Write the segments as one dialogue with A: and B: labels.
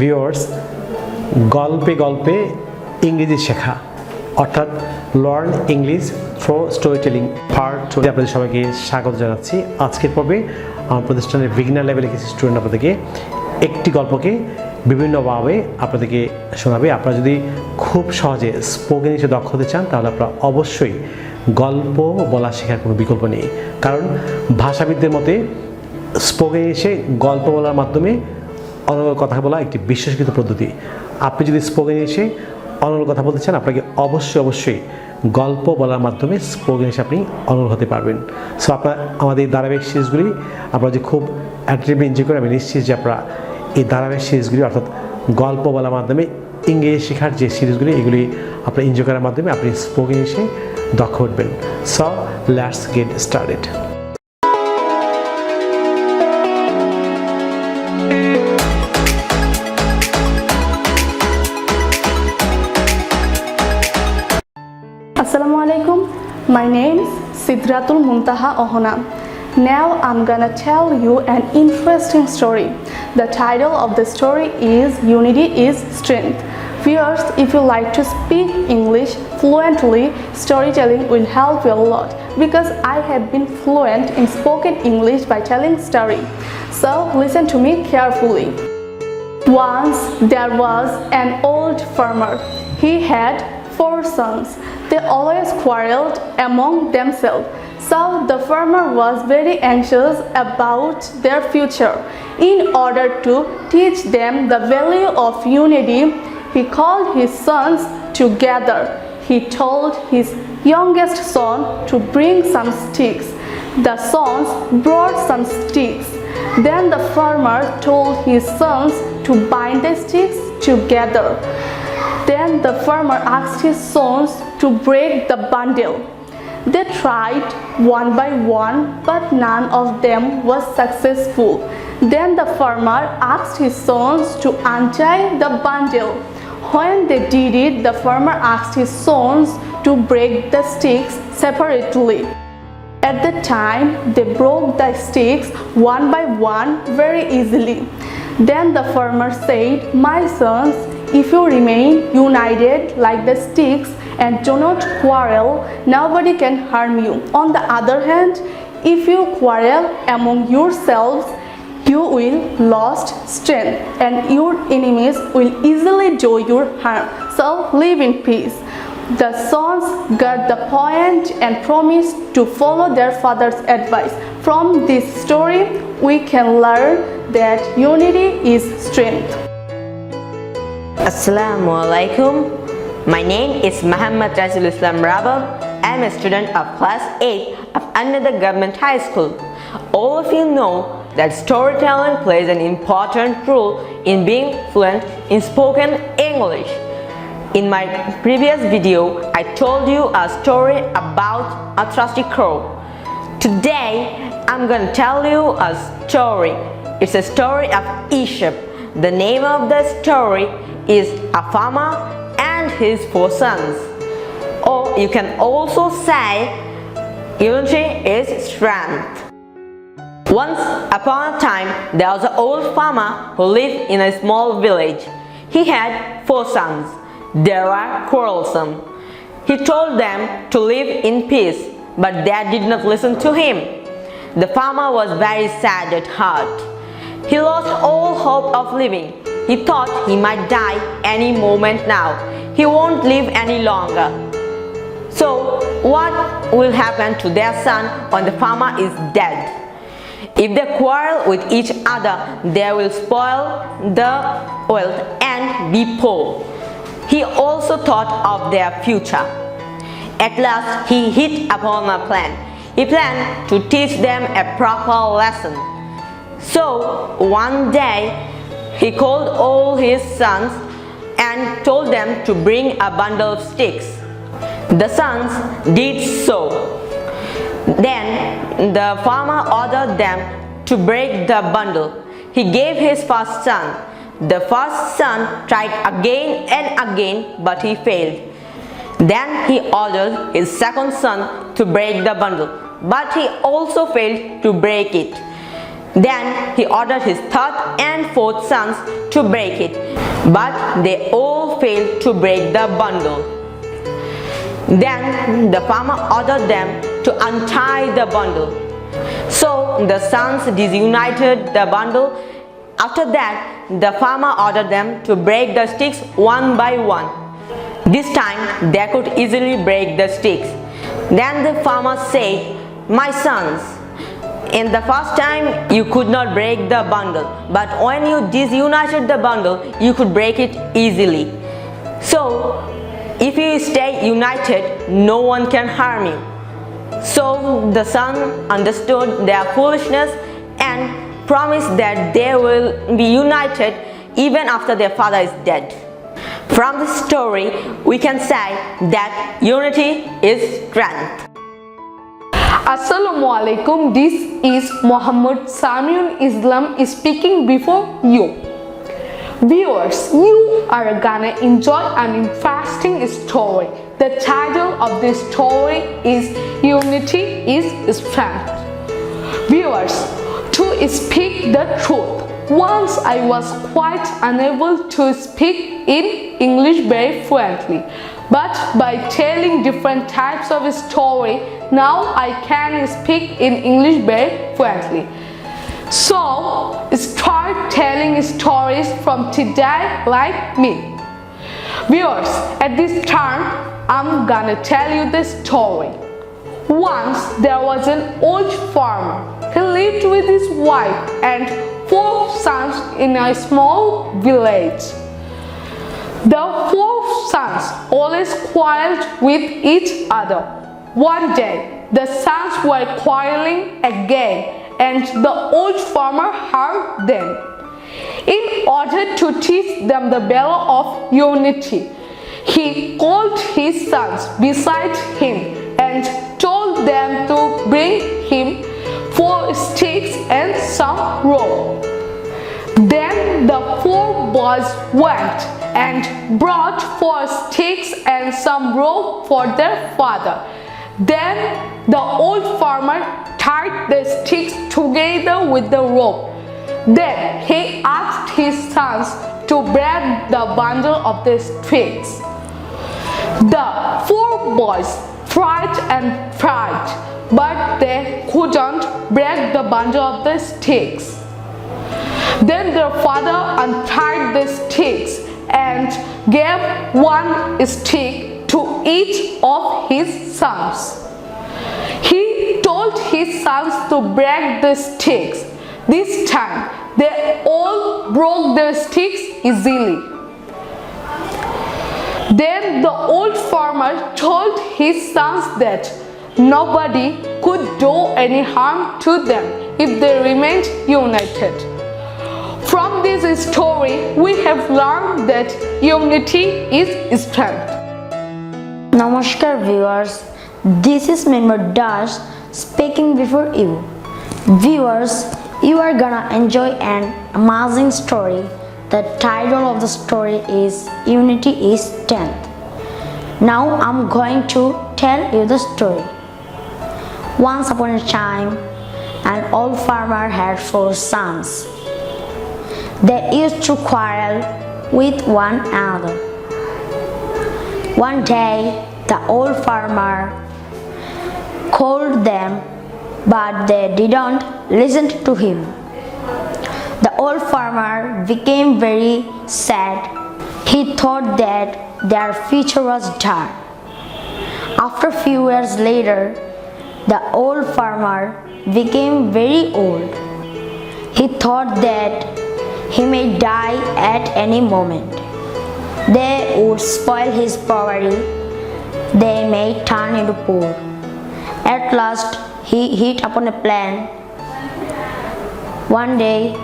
A: Viewers, গল্পে গল্পে ইংরেজি শেখা অর্থাৎ learn English through story telling part 2 আপনাদের সবাইকে স্বাগত জানাচ্ছি। আজকের পর্বে আমার প্রতিষ্ঠানের বিগিনার লেভেলে কিছু স্টুডেন্ট আপনাদেরকে একটি গল্পকে বিভিন্নভাবে আপনাদেরকে শোনাবে। আপনারা যদি খুব সহজে স্পোকেন ইংলিশে দক্ষ হতে চান তাহলে আপনারা অবশ্যই গল্প বলা শেখার কোনো বিকল্প নেই, কারণ ভাষাবিদদের মতে স্পোকেন ইংলিশে গল্প বলার মাধ্যমে অনর্গল কথা বলা একটি বিশ্বাসকৃত পদ্ধতি। আপনি যদি স্পোকেন ইংলিশে অনর্গল কথা বলতে চান আপনাকে অবশ্যই গল্প বলার মাধ্যমে স্পোকেন ইংলিশে আপনি অনর্গল হতে পারবেন। সো আপনার আমাদের এই ধারাবাহিক সিরিজগুলি আপনারা যে খুব অ্যাক্টিভলি এনজয় করে আমি নিশ্চিত যে আপনারা এই ধারাবাহিক সিরিজগুলি অর্থাৎ গল্প বলার মাধ্যমে ইংরেজি শেখার যে সিরিজগুলি এগুলি আপনার এনজয় করার মাধ্যমে আপনি স্পোকেন ইংলিশে দক্ষ উঠবেন। So let's get started.
B: Assalamu alaikum. My name is Sidratul Muntaha Ohana. Now I'm gonna tell you an interesting story. The title of the story is Unity is Strength. Viewers, if you like to speak English fluently, storytelling will help you a lot because I have been fluent in spoken English by telling story. So listen to me carefully. Once there was an old farmer. He had 4 sons. They always quarreled among themselves. So the farmer was very anxious about their future. In order to teach them the value of unity, he called his sons together. He told his youngest son to bring some sticks. The sons brought some sticks. Then the farmer told his sons to bind the sticks together. Then the farmer asked his sons to break the bundle. They tried one by one, but none of them was successful. Then the farmer asked his sons to untie the bundle. When they did it, the farmer asked his sons to break the sticks separately. At the time, they broke the sticks one by one very easily. Then the farmer said, "My sons, if you remain united like the sticks and do not quarrel, nobody can harm you. On the other hand, if you quarrel among yourselves, you will lose strength and your enemies will easily do you harm. So live in peace." The sons got the point and promised to follow their father's advice. From this story, we can learn that unity is strength.
C: Assalamu alaikum. My name is Muhammad Rasul Islam Rabab. I am a student of class 8 of another government high school. All of you know that storytelling plays an important role in being fluent in spoken English. In my previous video, I told you a story about a trusty crow. Today, I'm gonna tell you a story. It's a story of Egypt. The name of the story is a farmer and his 4 sons. Or you can also say unity is strength. Once upon a time, there was an old farmer who lived in a small village. He had 4 sons. They were quarrelsome. He told them to live in peace, but they did not listen to him. The farmer was very sad at heart. He lost all hope of living. He thought he might die any moment now. He won't live any longer. So, what will happen to their son when the farmer is dead? If they quarrel with each other, they will spoil the wealth and be poor. He also thought of their future. At last, he hit upon a plan. He planned to teach them a proper lesson. So, one day, he called all his sons and told them to bring a bundle of sticks. The sons did so. Then the farmer ordered them to break the bundle. He gave his first son. The first son tried again and again, but he failed. Then he ordered his second son to break the bundle, but he also failed to break it. Then he ordered his third and fourth sons to break it, but they all failed to break the bundle. Then the farmer ordered them to untie the bundle. So the sons disunited the bundle. After that, the farmer ordered them to break the sticks one by one. This time they could easily break the sticks. Then the farmer said, "My sons, in the first time you could not break the bundle, but when you disunited the bundle, you could break it easily. So if you stay united, no one can harm you." So the son understood their foolishness and promised that they will be united even after their father is dead. From this story, we can say that unity is strength.
B: Assalamu alaikum. This is Muhammad Samiun Islam speaking before you. Viewers, you are gonna enjoy an interesting story. The title of this story is Unity is Strength. Viewers, to speak the truth, once I was quite unable to speak in English very fluently, but by telling different types of story, now I can speak in English very fluently. So start telling stories from today like me. Viewers, at this time I'm gonna tell you the story. Once there was an old farmer. He lived with his wife and 4 sons in a small village. The 4 sons always quarreled with each other. One day, the sons were quarreling again, and the old farmer heard them. In order to teach them the value of unity, he called his sons beside him and told them to bring him 4 sticks and some rope. Then the 4 boys went and brought 4 sticks and some rope for their father. Then the old farmer tied the sticks together with the rope. Then he asked his sons to break the bundle of the sticks. The 4 boys tried and tried, but they couldn't break the bundle of the sticks. Then their father untied the sticks and gave 1 stick to each of his sons. He told his sons to break the sticks. This time they all broke the sticks easily. Then the old farmer told his sons that nobody could do any harm to them if they remained united. From this story, we have learned that unity is strength.
D: Namaskar viewers, this is Mrinmoy speaking before you. Viewers, you are gonna enjoy an amazing story. The title of the story is Unity is Strength. Now I'm going to tell you the story. Once upon a time, an old farmer had 4 sons. They used to quarrel with one another. One day, the old farmer called them, but they didn't listen to him. The old farmer became very sad. He thought that their future was dark. After a few years later, the old farmer became very old. He thought that he may die at any moment. They would spoil his property. They may turn into poor. At last, he hit upon a plan. One day,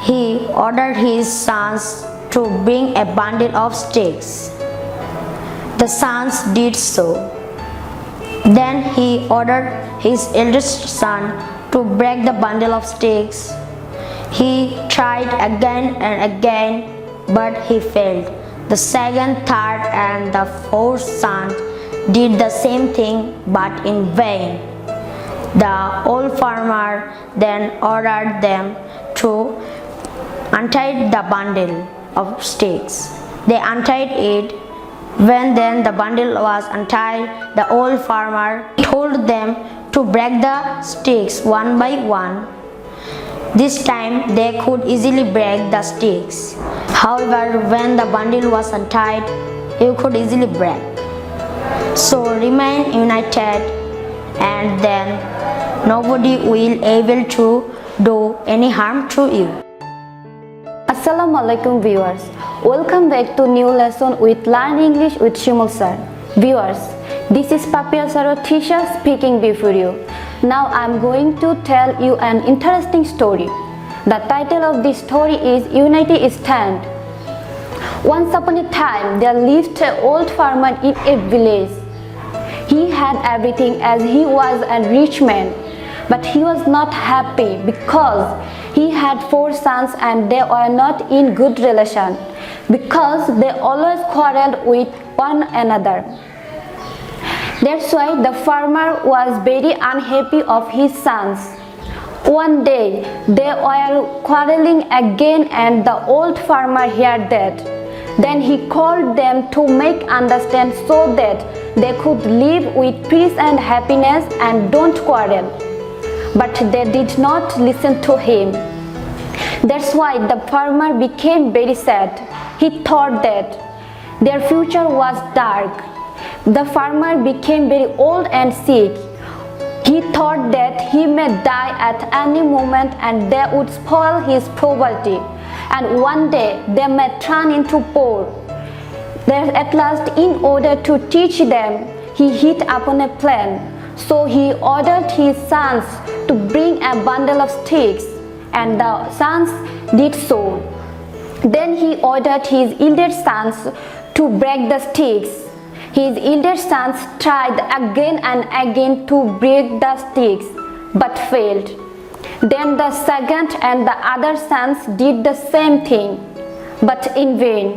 D: he ordered his sons to bring a bundle of sticks. The sons did so. Then he ordered his eldest son to break the bundle of sticks. He tried again and again, but he failed. The second, third, and the 4th son did the same thing, but in vain. The old farmer then ordered them to untie the bundle of sticks. They untied it. When then the bundle was untied, the old farmer told them to break the sticks one by one. This time they could easily break the sticks. However, when the bundle was untied, you could easily break. So remain united, and then nobody will able to do any harm to you.
E: Assalamualaikum viewers. Welcome back to new lesson with Learn English with Shimul sir. Viewers, this is Papia Saro Tisha speaking before you. Now I am going to tell you an interesting story. The title of this story is Unity Stand. Once upon a time there lived an old farmer in a village. He had everything as he was a rich man, but he was not happy because he had 4 sons and they were not in good relation because they always quarreled with one another. That's why the farmer was very unhappy of his sons. One day they were quarreling again and the old farmer heard that. Then he called them to make understand so that they could live with peace and happiness and don't quarrel. But they did not listen to him. That's why the farmer became very sad. He thought that their future was dark. The farmer became very old and sick. He thought that he may die at any moment and they would spoil his property. And one day they may turn into poor. Then at last, in order to teach them, he hit upon a plan. So he ordered his sons to bring a bundle of sticks, and the sons did so. Then he ordered his eldest sons to break the sticks. His eldest sons tried again and again to break the sticks, but failed. Then the second and the other sons did the same thing, but in vain.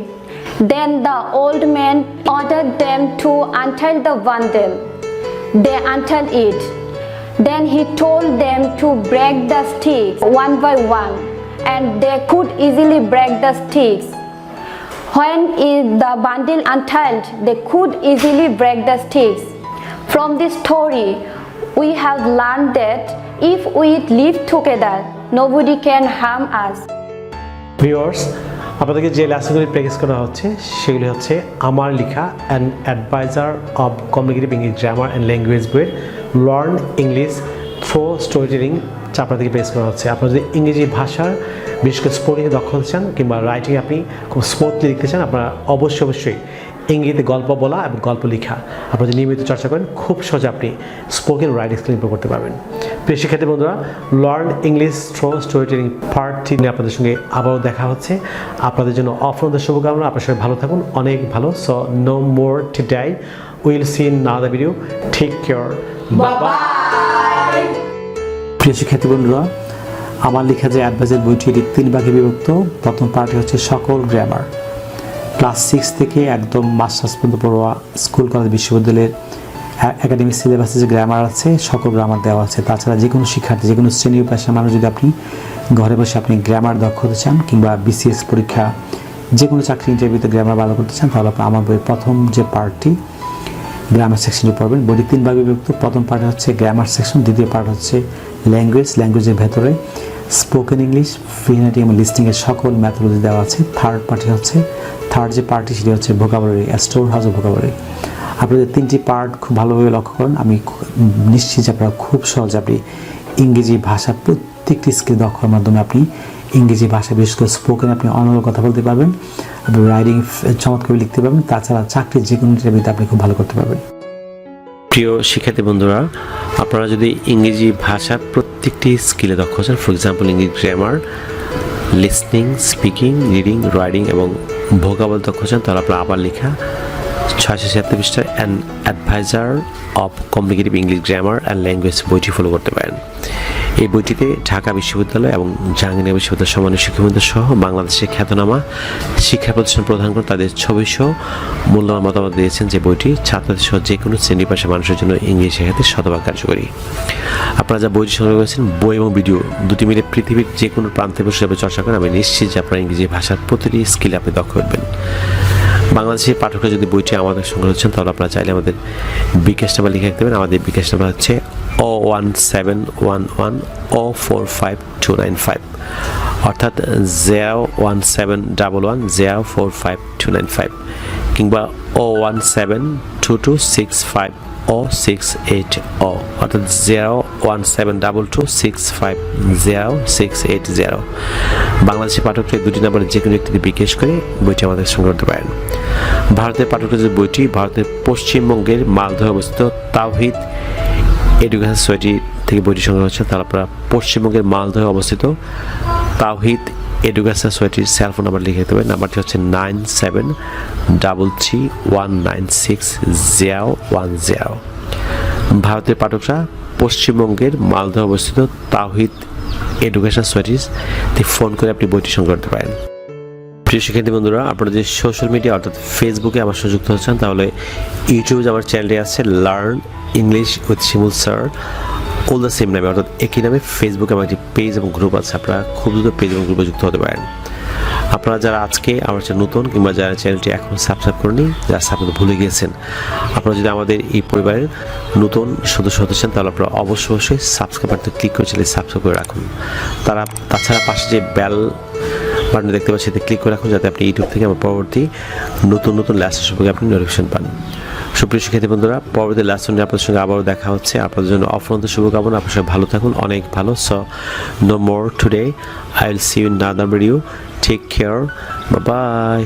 E: Then the old man ordered them to untie the bundle. They untied it. Then he told them to break the sticks one by one, and they could easily break the sticks. When the bundle untied, they could easily break the sticks. From this story, we have learned that if we live together, nobody can harm us.
A: Viewers, আপনাদেরকে যে লেসনগুলি practice করা হচ্ছে সেগুলি হচ্ছে আমার লেখা and adviser of communicative English grammar and language বইয়ের learn English through story telling চাপড়া থেকে প্র্যাকটিস করা হচ্ছে। আপনারা যদি ইংরেজি ভাষার বিশেষ করে স্পোকেনে দক্ষ হতে চান কিংবা রাইটিং আপনি খুব স্মুথলি লিখতে চান, আপনারা অবশ্যই ইংরেজিতে গল্প বলা এবং গল্প লেখা আপনারা যদি নিয়মিত চর্চা করেন খুব সহজে আপনি স্পোকেন রাইটিং স্কিল ইমপ্রুভ করতে পারবেন। প্রিয় শিক্ষার্থী বন্ধুরা, learn English through story telling part 3 নিয়ে আপনাদের সঙ্গে আবারও দেখা হচ্ছে। আপনাদের জন্য অফরন্ত শুভকামনা, আপনার সবাই ভালো থাকুন, অনেক ভালো। So no more today, will see in another video. Take care, bye bye. প্রিয় শিক্ষার্থী বন্ধুরা, আমার লেখা যে অ্যাডভাইজার বইটি এটি 3 ভাগে বিভক্ত। প্রথম পার্টে হচ্ছে সকল গ্রামার, ক্লাস 6 থেকে একদম মাস্টার্স পর্যন্ত পড়ুয়া স্কুল কলেজ বিশ্ববিদ্যালয়ের একাডেমিক সিলেবাসে যে গ্রামার আছে সকল গ্রামার দেওয়া আছে। তাছাড়া যে কোনো শিক্ষার্থী, যে কোনো শ্রেণীর পেশার মানুষ যদি আপনি ঘরে বসে আপনি গ্রামার দক্ষ হতে চান কিংবা বিসিএস পরীক্ষা যে কোনো চাকরি ইন্টারভিউতে গ্রামার ভালো করতে চান, তাহলে আপনি আমার বইয়ের প্রথম যে পার্টটি গ্রামার সেকশনটি পড়বেন। বইটি 3 ভাগে বিভক্ত। প্রথম পার্ট হচ্ছে গ্রামার সেকশন, দ্বিতীয় পার্ট হচ্ছে ল্যাঙ্গুয়েজের ভেতরে স্পোকেন ইংলিশ, ফ্রি রাইটিং এবং লিসনিংয়ের সকল ম্যাথোলজি দেওয়া আছে। থার্ড যে পার্টটি সেটি হচ্ছে vocabulary, store house of vocabulary. আপনাদের 3টি পার্ট খুব ভালোভাবে লক্ষ্য করেন, আমি নিশ্চিত যে আপনারা খুব সহজে আপনি ইংরেজি ভাষা প্রত্যেকটি স্কিল দক্ষ হওয়ার মাধ্যমে আপনি ইংরেজি ভাষা বিশেষ করে স্পোকেন আপনি অনর্গল কথা বলতে পারবেন, আপনি রাইটিং চমৎকার লিখতে পারবেন, তাছাড়া চাকরির যে কোনো ইন্টারভিউতে আপনি খুব ভালো করতে পারবেন। প্রিয় শিক্ষার্থী বন্ধুরা, আপনারা যদি ইংরেজি ভাষার প্রত্যেকটি স্কিলে দক্ষ হচ্ছেন, for example English grammar, listening, speaking, reading, writing এবং ভোকাবুলারি দক্ষ হচ্ছেন, তাহলে আপনার আবার লেখা 676 পৃষ্ঠার an advisor of communicative English grammar and language বইটি ফলো করতে পারেন। এই বইটিতে ঢাকা বিশ্ববিদ্যালয় এবং জাহাঙ্গীরনগর বিশ্ববিদ্যালয়ের সম্মানিত শিক্ষাবৃন্দ সহ বাংলাদেশের খ্যাতনামা শিক্ষা প্রতিষ্ঠান প্রধানগণ তাদের ছবি সহ মূল্যবান মতামত দিয়েছেন যে বইটি ছাত্রদের সহ যে কোনো শ্রেণী পেশার মানুষের জন্য ইংরেজি শেখাতে শতভাগ কার্যকরী। আপনারা যা বইটি সংগ্রহ করেছেন, বই এবং ভিডিও দুটি মিলে পৃথিবীর যে কোনো প্রান্তে বসে চর্চা করেন, আমি নিশ্চিত যে আপনার ইংরেজি ভাষার প্রতিটি স্কিলে আপনি দক্ষ হবেন। বাংলাদেশের পাঠকরা যদি বইটি আমাদের সংগ্রহ করছেন তাহলে আপনারা চাইলে আমাদের বিকাশ নাম্বার লিখে রাখতে পারেন। আমাদের বিকাশ নাম্বার হচ্ছে 01711045295, অর্থাৎ 01711045295 কিংবা 01722650680, অর্থাৎ 01722650680। বাংলাদেশের পাঠকরা দুটি নাম্বারে যে কোনো একটিতে বিকাশ করে বইটি আমাদের সংগ্রহ করতে পারেন। ভারতের পাঠকরা যে বইটি ভারতের পশ্চিমবঙ্গের মালদহে অবস্থিত তাওহিদ এডুকেশন সোসাইটি থেকে বইটি সংগ্রহ হচ্ছে, তাহলে আপনারা পশ্চিমবঙ্গের মালদহে অবস্থিত তাওহিদ এডুকেশন সোসাইটির সেলফোন নাম্বার লিখে দেবেন। নাম্বারটি হচ্ছে 9733196010। ভারতের পাঠকরা পশ্চিমবঙ্গের মালদহে অবস্থিত তাওহিদ এডুকেশন সোসাইটিতে ফোন করে আপনি বইটি সংগ্রহ করতে পারেন। প্রিয় শিক্ষার্থী বন্ধুরা, আপনারা যে সোশ্যাল মিডিয়া অর্থাৎ ফেসবুকে আমার সাথে যুক্ত হচ্ছেন, তাহলে ইউটিউবে আমার চ্যানেলটি আছে learn English with Shimul sir, all the same নামে, অর্থাৎ একই নামে ফেসবুকে আমার একটি পেজ এবং গ্রুপ আছে। আপনারা খুব দ্রুত পেজ এবং গ্রুপে যুক্ত হতে পারেন। আপনারা যারা আজকে আমার চ্যানেল নতুন কিংবা যারা চ্যানেলটি এখন সাবস্ক্রাইব করেনি, যারা সাবস্ক্রাইব ভুলে গিয়েছেন, আপনারা যদি আমাদের এই পরিবারের নতুন সদস্য হতে চান তাহলে আপনারা অবশ্যই সাবস্ক্রাইব বাটনটি ক্লিক করে চলে সাবস্ক্রাইব করে রাখুন। তাছাড়া পাশে যে বেল বাটন দেখতে পাচ্ছেন সেটা ক্লিক করে রাখুন, যাতে আপনি ইউটিউব থেকে আমার পরবর্তী নতুন লেসন সম্পর্কে আপনি নোটিফিকেশন পান। সুপ্রিয় শিক্ষার্থী বন্ধুরা, পরবর্তী লেসনে আপনাদের সঙ্গে আবারও দেখা হচ্ছে। আপনাদের জন্য অফুরন্ত শুভকামনা। আপনার সবাই ভালো থাকুন, অনেক ভালো। So no more today, I will see you in another video. Take care, bye by.